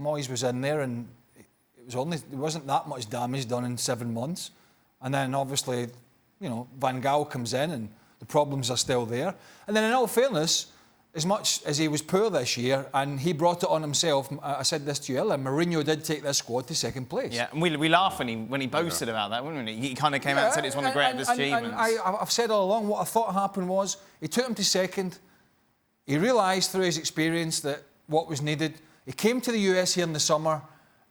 Moyes was in there, and there wasn't that much damage done in 7 months. And then obviously, Van Gaal comes in, and the problems are still there. And then in all fairness, as much as he was poor this year, and he brought it on himself, I said this to you earlier, Mourinho did take this squad to second place. Yeah, and we laughed when he boasted about that, wouldn't we? He kind of came out and said it's one of the greatest achievements. And I've said all along, what I thought happened was, he took him to second. He realised through his experience that what was needed. He came to the US here in the summer.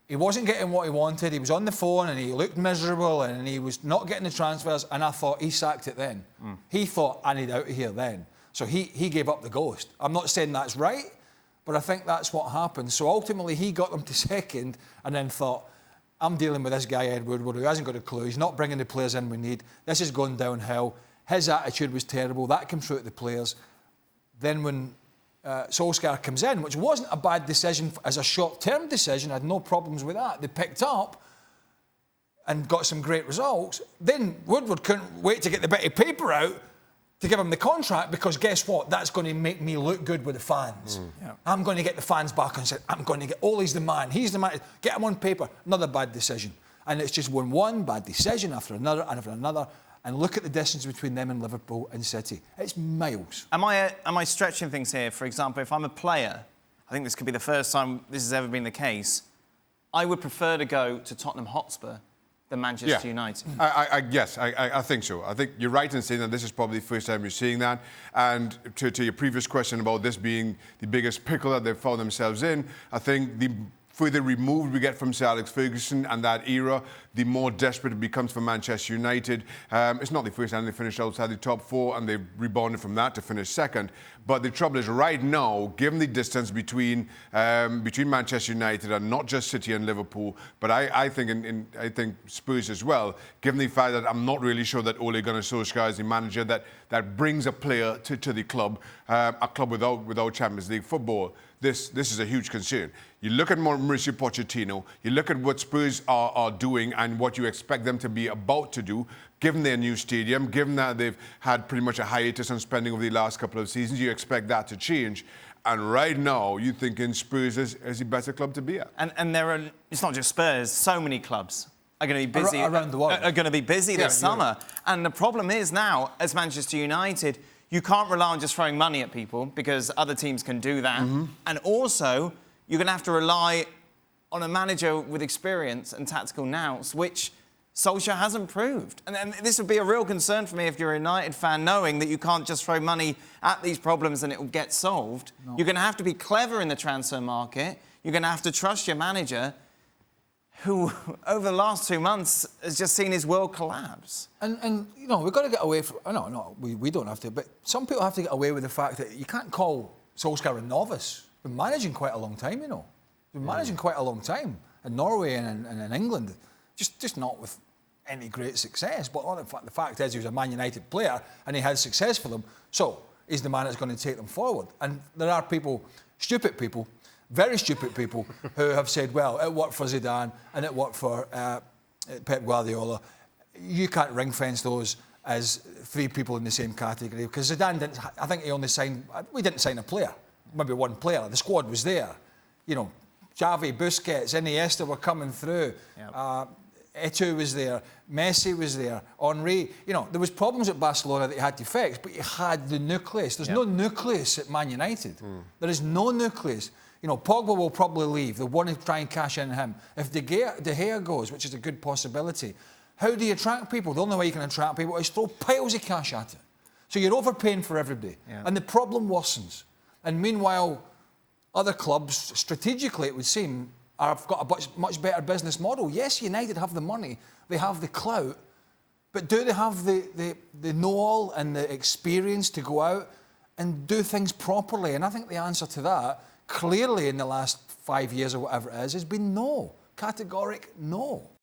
He wasn't getting what he wanted. He was on the phone and he looked miserable and he was not getting the transfers. And I thought he sacked it then. He thought, I need out of here then. So he gave up the ghost. I'm not saying that's right, but I think that's what happened. So ultimately he got them to second and then thought, I'm dealing with this guy, Ed Woodward, who hasn't got a clue. He's not bringing the players in we need. This is going downhill. His attitude was terrible. That came through to the players. Then when Solskjaer comes in, which wasn't a bad decision as a short-term decision, I had no problems with that. They picked up and got some great results. Then Woodward couldn't wait to get the bit of paper out to give him the contract, because guess what? That's going to make me look good with the fans. Yeah. I'm going to get the fans back and say, I'm going to get Ole's the man. He's the man. Get him on paper. Another bad decision. And it's just one bad decision after another and after another. And look at the distance between them and Liverpool and City. It's miles. Am I stretching things here? For example, if I'm a player, I think this could be the first time this has ever been the case, I would prefer to go to Tottenham Hotspur than Manchester United. Yes, I think so. I think you're right in saying that this is probably the first time you're seeing that. And to your previous question about this being the biggest pickle that they've found themselves in, I think the further removed we get from Sir Alex Ferguson and that era, the more desperate it becomes for Manchester United. It's not the first time they finished outside the top four, and they've rebounded from that to finish second. But the trouble is, right now, given the distance between Manchester United and not just City and Liverpool, but I think I think Spurs as well, given the fact that I'm not really sure that Ole Gunnar Solskjaer is the manager that brings a player to the club, a club without Champions League football. This is a huge concern. You look at Mauricio Pochettino, you look at what Spurs are doing and what you expect them to be about to do, given their new stadium, given that they've had pretty much a hiatus on spending over the last couple of seasons, you expect that to change. And right now, you're thinking Spurs is a better club to be at. And it's not just Spurs, so many clubs are going to be busy around the world. Are going to be busy this summer. And the problem is now, as Manchester United, you can't rely on just throwing money at people, because other teams can do that. And also, you're going to have to rely on a manager with experience and tactical nous, which Solskjaer hasn't proved. And this would be a real concern for me if you're a United fan, knowing that you can't just throw money at these problems and it will get solved. No. You're going to have to be clever in the transfer market. You're going to have to trust your manager, who, over the last 2 months, has just seen his world collapse. And we've got to get away from... No, we don't have to, but some people have to get away with the fact that you can't call Solskjaer a novice. He's been managing quite a long time, He's been managing quite a long time in Norway and in England. Just not with any great success. But the fact is, he was a Man United player and he had success for them. So he's the man that's going to take them forward. And there are people, stupid people, very stupid people, who have said, well, it worked for Zidane and it worked for Pep Guardiola. You can't ring fence those as three people in the same category, because Zidane didn't. I think he only signed. We didn't sign a player, maybe one player. The squad was there. Xavi, Busquets, Iniesta were coming through. Yep. Eto'o was there, Messi was there, Henry. There was problems at Barcelona that you had to fix, but you had the nucleus. There's no nucleus at Man United. There is no nucleus. Pogba will probably leave. They want to try and cash in him. If De Gea goes, which is a good possibility, how do you attract people? The only way you can attract people is throw piles of cash at it. So you're overpaying for everybody. Yeah. And the problem worsens. And meanwhile, other clubs, strategically it would seem, have got a much better business model. Yes, United have the money, they have the clout, but do they have the know-all and the experience to go out and do things properly? And I think the answer to that, clearly in the last 5 years or whatever it is, has been no. Categoric no.